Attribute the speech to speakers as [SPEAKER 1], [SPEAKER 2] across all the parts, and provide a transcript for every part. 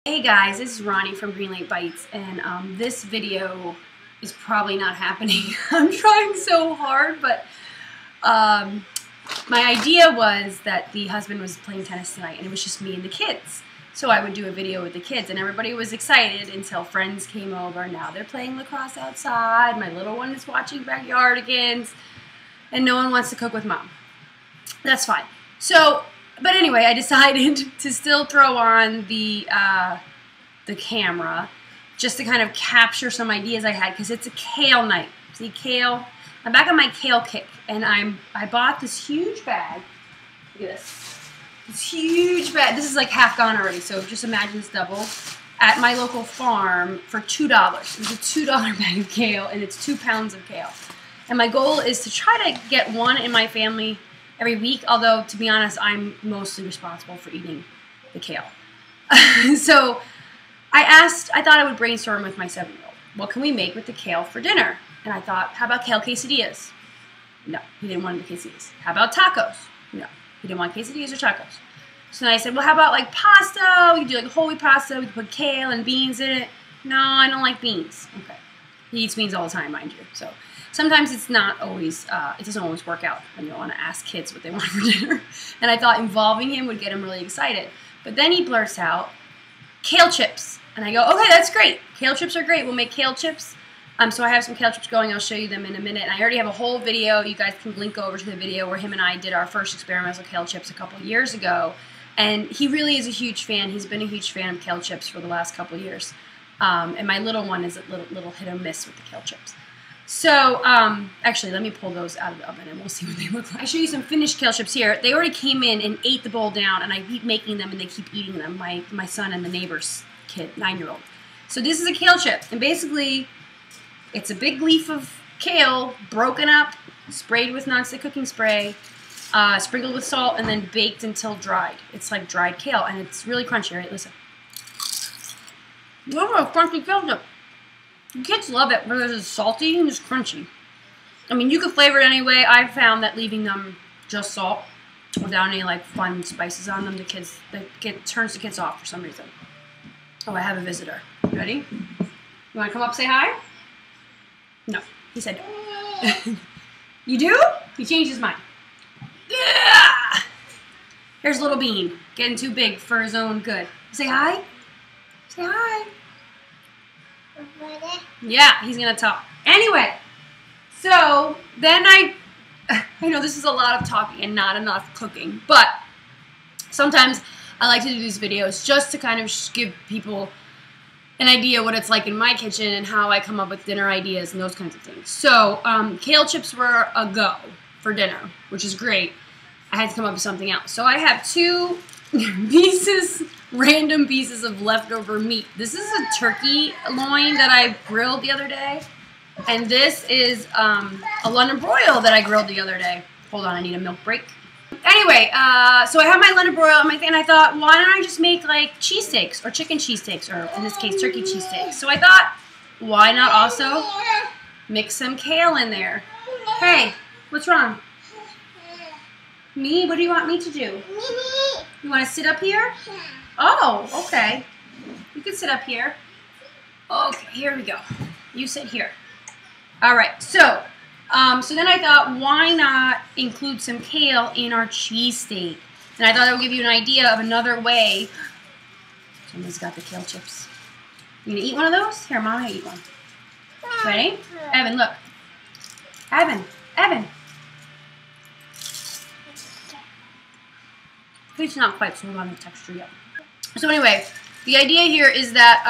[SPEAKER 1] Hey guys, this is Ronnie from Greenlight Bites, and this video is probably not happening. I'm trying so hard, but my idea was that the husband was playing tennis tonight, and it was just me and the kids. So I would do a video with the kids, and everybody was excited until friends came over. Now they're playing lacrosse outside. My little one is watching backyardigans, and no one wants to cook with mom. That's fine. So, but anyway, I decided to still throw on the camera just to kind of capture some ideas I had, because it's a kale night. See, kale. I'm back on my kale kick, and I bought this huge bag. Look at this. This huge bag. This is like half gone already, so just imagine this double. At my local farm for $2. It was a $2 bag of kale, and it's 2 pounds of kale. And my goal is to try to get one in my family every week, although, to be honest, I'm mostly responsible for eating the kale. So I thought I would brainstorm with my 7-year-old. What can we make with the kale for dinner? And I thought, how about kale quesadillas? No, he didn't want the quesadillas. How about tacos? No, he didn't want quesadillas or tacos. So then I said, well, how about like pasta? We could do like a whole wheat pasta. We could put kale and beans in it. No, I don't like beans. Okay. He eats beans all the time, mind you. So sometimes it's not always, it doesn't always work out when you want to ask kids what they want for dinner. And I thought involving him would get him really excited. But then he blurts out, kale chips. And I go, okay, that's great. Kale chips are great. We'll make kale chips. So I have some kale chips going. I'll show you them in a minute. And I already have a whole video. You guys can link over to the video where him and I did our first experimental kale chips a couple years ago. And he really is a huge fan. He's been a huge fan of kale chips for the last couple years. And my little one is a little hit or miss with the kale chips. So, actually, let me pull those out of the oven and we'll see what they look like. I show you some finished kale chips here. They already came in and ate the bowl down, and I keep making them and they keep eating them. My son and the neighbor's kid, 9-year-old. So this is a kale chip, and basically, it's a big leaf of kale, broken up, sprayed with nonstick cooking spray, sprinkled with salt, and then baked until dried. It's like dried kale, and it's really crunchy, right? Listen. Oh, crunchy kale chip. The kids love it because it's salty and it's crunchy. I mean, you could flavor it anyway. I've found that leaving them just salt without any like fun spices on them, turns the kids off for some reason. Oh, I have a visitor. Ready? You want to come up say hi? No. He said no. You do? He changed his mind. Yeah! Here's little Bean, getting too big for his own good. Say hi. Say hi. Yeah, he's gonna talk. Anyway, so then I know this is a lot of talking and not enough cooking, but sometimes I like to do these videos just to kind of give people an idea what it's like in my kitchen and how I come up with dinner ideas and those kinds of things. So kale chips were a go for dinner, which is great. I had to come up with something else. So I have 2 random pieces of leftover meat. This is a turkey loin that I grilled the other day. And this is a London broil that I grilled the other day. Hold on, I need a milk break. Anyway, so I have my London broil on my thing, and I thought, why don't I just make like cheesesteaks or chicken cheesesteaks, or in this case, turkey cheesesteaks. So I thought, why not also mix some kale in there? Hey, what's wrong? Me? What do you want me to do? You want to sit up here? Oh, okay. You can sit up here. Okay, here we go. You sit here. All right, so then I thought, why not include some kale in our cheesesteak? And I thought that would give you an idea of another way. Somebody's got the kale chips. You gonna eat one of those? Here, Mom, I eat one. Ready? Evan, look. Evan. It's not quite sold on the texture yet. So anyway, the idea here is that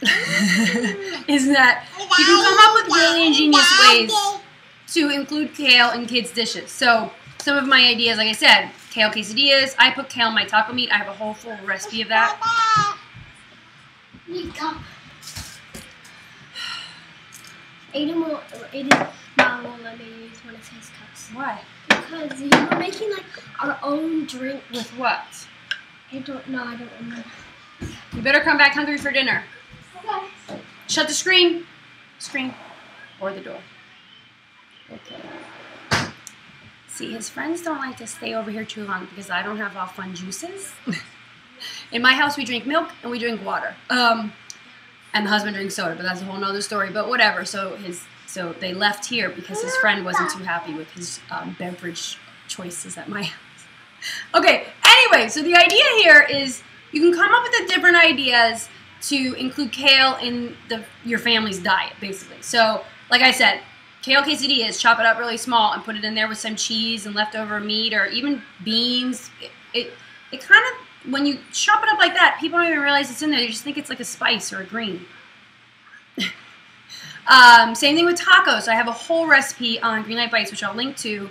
[SPEAKER 1] you can come up with really ingenious ways to include kale in kids' dishes. So some of my ideas, like I said, kale quesadillas. I put kale in my taco meat. I have a whole full recipe of that.
[SPEAKER 2] Aiden Mom won't let me use one of his cups.
[SPEAKER 1] Why?
[SPEAKER 2] Because we're making like our own drink.
[SPEAKER 1] With what?
[SPEAKER 2] I don't remember.
[SPEAKER 1] You better come back hungry for dinner.
[SPEAKER 2] Okay.
[SPEAKER 1] Shut the screen. Or the door. Okay. See, his friends don't like to stay over here too long because I don't have all fun juices. In my house, we drink milk and we drink water. And the husband drinks soda, but that's a whole nother story. But whatever. So they left here because his friend wasn't too happy with his beverage choices at my house. Okay. Anyway, so the idea here is you can come up with different ideas to include kale in your family's diet, basically. So, like I said, kale quesadillas, chop it up really small and put it in there with some cheese and leftover meat or even beans. It kind of, when you chop it up like that, people don't even realize it's in there. They just think it's like a spice or a green. Same thing with tacos. I have a whole recipe on Green Light Bites, which I'll link to,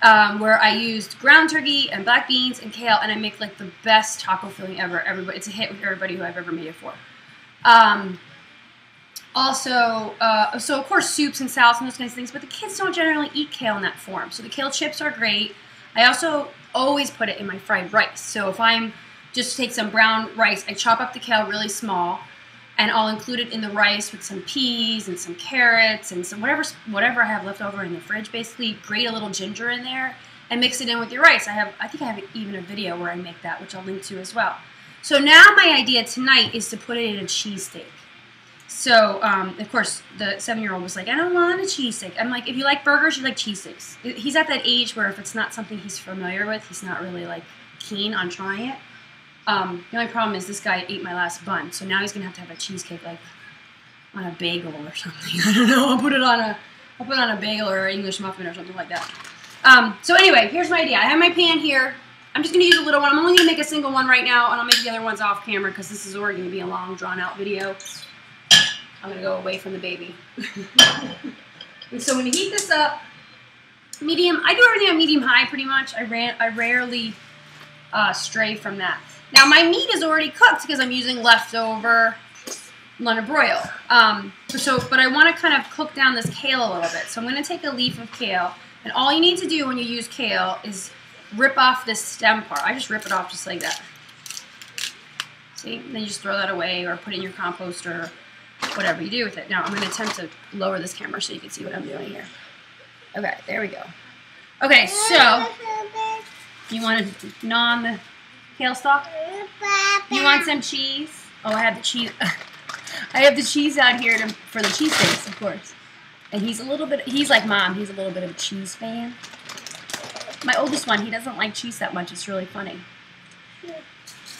[SPEAKER 1] where I used ground turkey and black beans and kale, and I make like the best taco filling ever. It's a hit with everybody who I've ever made it for. So of course soups and salads and those kinds of things, but the kids don't generally eat kale in that form. So the kale chips are great. I also always put it in my fried rice. So if I'm just take some brown rice, I chop up the kale really small, and I'll include it in the rice with some peas and some carrots and some whatever I have left over in the fridge. Basically, grate a little ginger in there and mix it in with your rice. I think I have even a video where I make that, which I'll link to as well. So now my idea tonight is to put it in a cheesesteak. So, of course, the 7-year-old was like, I don't want a cheesesteak. I'm like, if you like burgers, you like cheesesteaks. He's at that age where if it's not something he's familiar with, he's not really, like, keen on trying it. The only problem is this guy ate my last bun, so now he's going to have a cheesecake, like, on a bagel or something. I don't know. I'll put it on a bagel or an English muffin or something like that. So anyway, here's my idea. I have my pan here. I'm just going to use a little one. I'm only going to make a single one right now, and I'll make the other ones off camera because this is already going to be a long, drawn-out video. I'm going to go away from the baby. And so I'm going to heat this up. Medium. I do everything on medium-high pretty much. I rarely stray from that. Now, my meat is already cooked because I'm using leftover London broil. But I want to kind of cook down this kale a little bit. So I'm going to take a leaf of kale, and all you need to do when you use kale is rip off this stem part. I just rip it off just like that. See? And then you just throw that away or put it in your compost or whatever you do with it. Now, I'm going to attempt to lower this camera so you can see what I'm doing here. Okay, there we go. Okay, so you want to gnaw on the kale stalk? You want some cheese? Oh, I have the cheese. I have the cheese out here for the cheesesteaks, of course. And he's like Mom, he's a little bit of a cheese fan. My oldest one, he doesn't like cheese that much. It's really funny.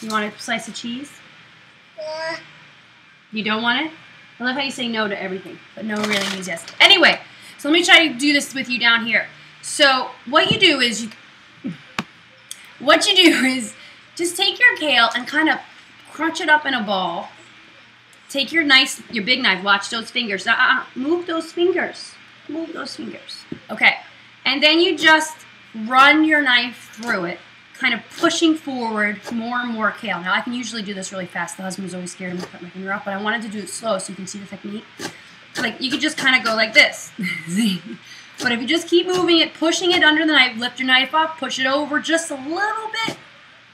[SPEAKER 1] You want a slice of cheese?
[SPEAKER 2] Yeah.
[SPEAKER 1] You don't want it? I love how you say no to everything, but no really means yes. Anyway, so let me try to do this with you down here. So what you do is just take your kale and kind of crunch it up in a ball. Take your big knife. Watch those fingers. Move those fingers. Move those fingers. Okay. And then you just run your knife through it, kind of pushing forward more and more kale. Now, I can usually do this really fast. The husband was always scared of me to cut my finger off, but I wanted to do it slow so you can see the technique. Like, you could just kind of go like this. See? But if you just keep moving it, pushing it under the knife, lift your knife up, push it over just a little bit,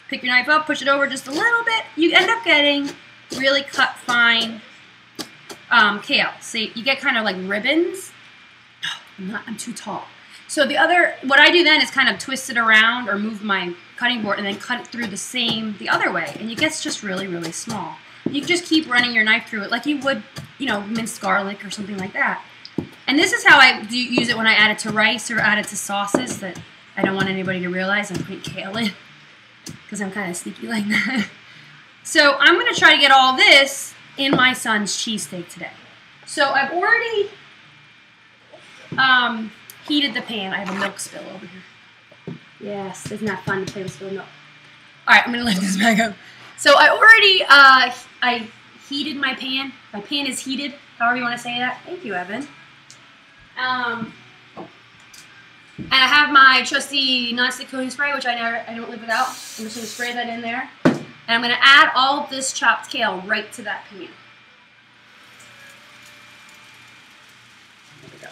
[SPEAKER 1] pick your knife up, push it over just a little bit, you end up getting really cut fine kale. See, you get kind of like ribbons. Oh, I'm too tall. So what I do then is kind of twist it around or move my cutting board and then cut it through the other way. And it gets just really, really small. You can just keep running your knife through it like you would, minced garlic or something like that. And this is how I use it when I add it to rice or add it to sauces that I don't want anybody to realize I'm putting kale in because I'm kind of sneaky like that. So I'm going to try to get all this in my son's cheesesteak today. So I've already heated the pan. I have a milk spill over here. Yes, isn't that fun to play with spilled milk? All right, I'm going to lift this back up. So I already I heated my pan. My pan is heated, however you want to say that. Thank you, Evan. And I have my trusty nonstick coating spray, which I don't live without. I'm just going to spray that in there. And I'm going to add all of this chopped kale right to that pan. There we go.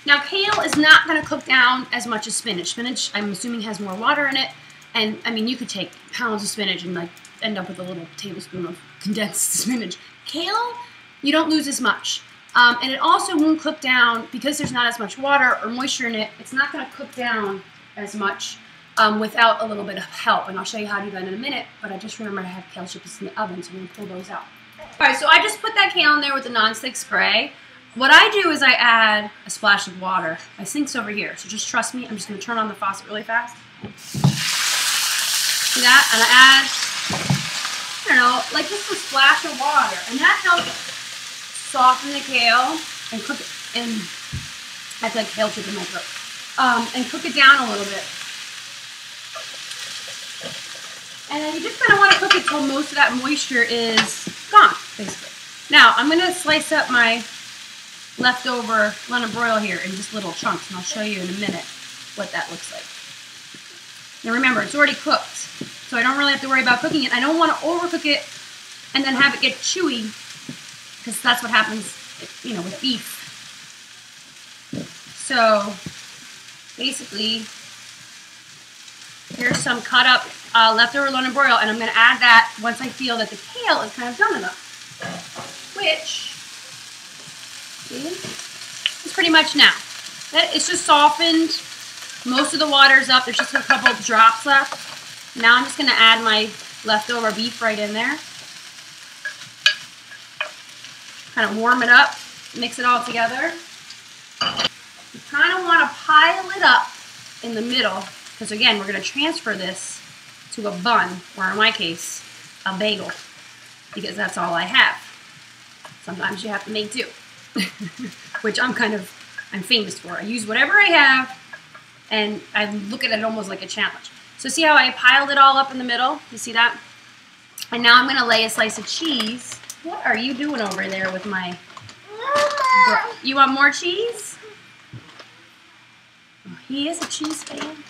[SPEAKER 1] Now, kale is not going to cook down as much as spinach. Spinach, I'm assuming, has more water in it. And, I mean, you could take pounds of spinach and, like, end up with a little tablespoon of condensed spinach. Kale, you don't lose as much. And it also won't cook down, because there's not as much water or moisture in it, it's not going to cook down as much without a little bit of help. And I'll show you how to do that in a minute, but I just remembered I have kale chips in the oven, so I'm going to pull those out. All right, so I just put that kale in there with the nonstick spray. What I do is I add a splash of water. My sink's over here, so just trust me. I'm just going to turn on the faucet really fast. See that? And I add, I don't know, like just a splash of water. And that helps soften the kale and cook it. And I have like kale chip in my throat. And cook it down a little bit. And then you just kind of want to cook it till most of that moisture is gone, basically. Now, I'm going to slice up my leftover London broil here in just little chunks, and I'll show you in a minute what that looks like. Now remember, it's already cooked, so I don't really have to worry about cooking it. I don't want to overcook it and then have it get chewy, because that's what happens, you know, with beef. So, basically, here's some cut up leftover London broil, and I'm going to add that once I feel that the kale is kind of done enough. Which, see, is pretty much now. It's just softened. Most of the water's up. There's just a couple of drops left. Now I'm just going to add my leftover beef right in there. Kind of warm it up. Mix it all together. You kind of want to pile it up in the middle, because again, we're going to transfer this to a bun, or in my case, a bagel, because that's all I have. Sometimes you have to make do, which I'm famous for. I use whatever I have, and I look at it almost like a challenge. So see how I piled it all up in the middle? You see that? And now I'm going to lay a slice of cheese. What are you doing over there with my... You want more cheese? Oh, he is a cheese fan.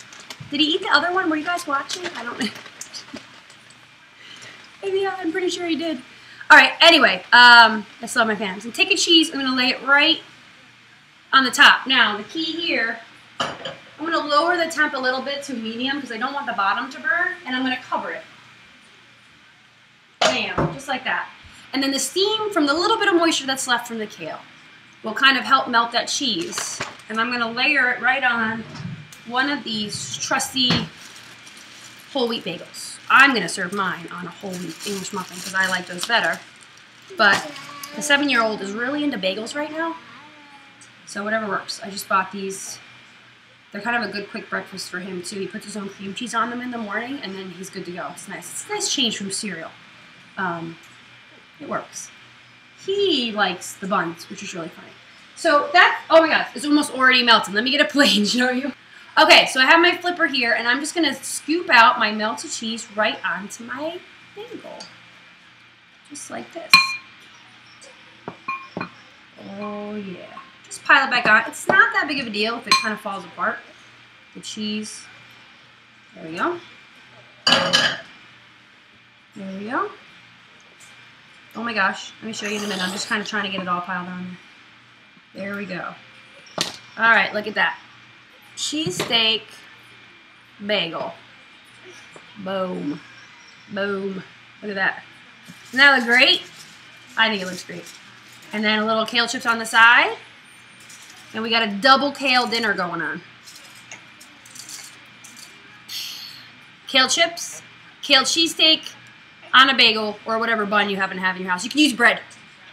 [SPEAKER 1] Did he eat the other one? Were you guys watching? I don't know. Maybe I'm pretty sure he did. All right, anyway, I still have my pan. So take a cheese, I'm going to lay it right on the top. Now, the key here, I'm going to lower the temp a little bit to medium because I don't want the bottom to burn, and I'm going to cover it. Bam, just like that. And then the steam from the little bit of moisture that's left from the kale will kind of help melt that cheese. And I'm going to layer it right on one of these trusty whole wheat bagels. I'm going to serve mine on a whole wheat English muffin because I like those better. But the 7-year-old is really into bagels right now. So whatever works. I just bought these. They're kind of a good quick breakfast for him too. He puts his own cream cheese on them in the morning and then he's good to go. It's nice. It's a nice change from cereal. It works. He likes the buns, which is really funny. So that, oh my god, it's almost already melted. Let me get a plate and show you. Okay, so I have my flipper here, and I'm just going to scoop out my melted cheese right onto my bagel. Just like this. Oh, yeah. Just pile it back on. It's not that big of a deal if it kind of falls apart. The cheese. There we go. There we go. Oh my gosh. Let me show you in a minute. I'm just kind of trying to get it all piled on there. There we go. All right, look at that. Cheesesteak bagel. Boom. Boom. Look at that. Doesn't that look great? I think it looks great. And then a little kale chips on the side. And we got a double kale dinner going on. Kale chips, kale cheesesteak on a bagel, or whatever bun you happen to have in your house. You can use bread,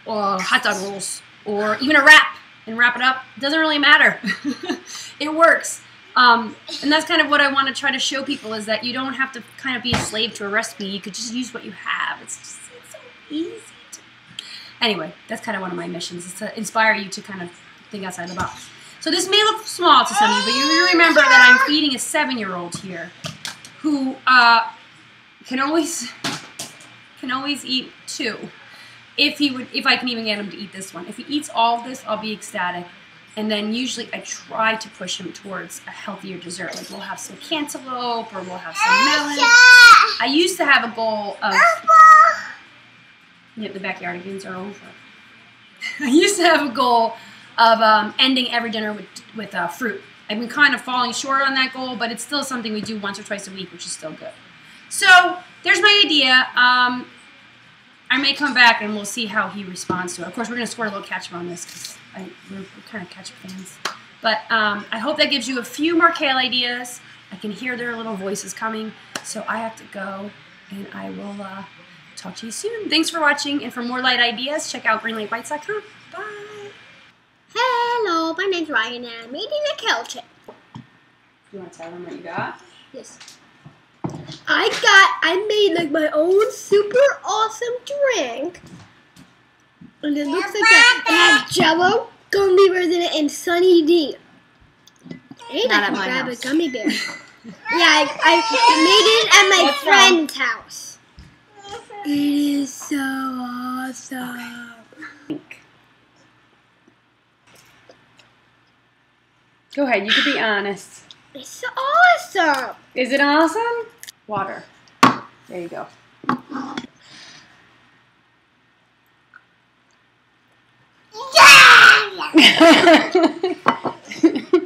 [SPEAKER 1] or hot dog rolls, or even a wrap, and wrap it up. It doesn't really matter. It works. And that's kind of what I want to try to show people, is that you don't have to kind of be a slave to a recipe. You could just use what you have. It's so easy. Anyway, that's kind of one of my missions, is to inspire you to kind of think outside the box. So this may look small to some of you, but you remember that I'm feeding a 7-year-old here who can always eat 2. If I can even get him to eat this one. If he eats all of this, I'll be ecstatic. And then usually I try to push him towards a healthier dessert. Like we'll have some cantaloupe or we'll have some melon. I used to have a goal of... Yep, the backyard games are over. I used to have a goal of ending every dinner with fruit. I've been kind of falling short on that goal, but it's still something we do once or twice a week, which is still good. So there's my idea. I may come back and we'll see how he responds to it. Of course, we're going to squirt a little ketchup on this because we're kind of ketchup fans. But I hope that gives you a few more kale ideas. I can hear their little voices coming, so I have to go, and I will talk to you soon. Thanks for watching, and for more light ideas, check out greenlightbites.com. Bye.
[SPEAKER 2] Hello, my name's Ryan, and I'm eating a kale chip.
[SPEAKER 1] You want to tell them what you got?
[SPEAKER 2] Yes. I made like my own super awesome drink. And it looks like that. It has Jello, gummy bears in it, and Sunny D. I need
[SPEAKER 1] Not
[SPEAKER 2] to
[SPEAKER 1] at my
[SPEAKER 2] grab
[SPEAKER 1] house.
[SPEAKER 2] a gummy bear. Yeah, I made it at my
[SPEAKER 1] What's
[SPEAKER 2] friend's house. It is so awesome.
[SPEAKER 1] Go ahead, you can be honest.
[SPEAKER 2] It's so awesome.
[SPEAKER 1] Is it awesome? Water. There you go.
[SPEAKER 2] Yeah!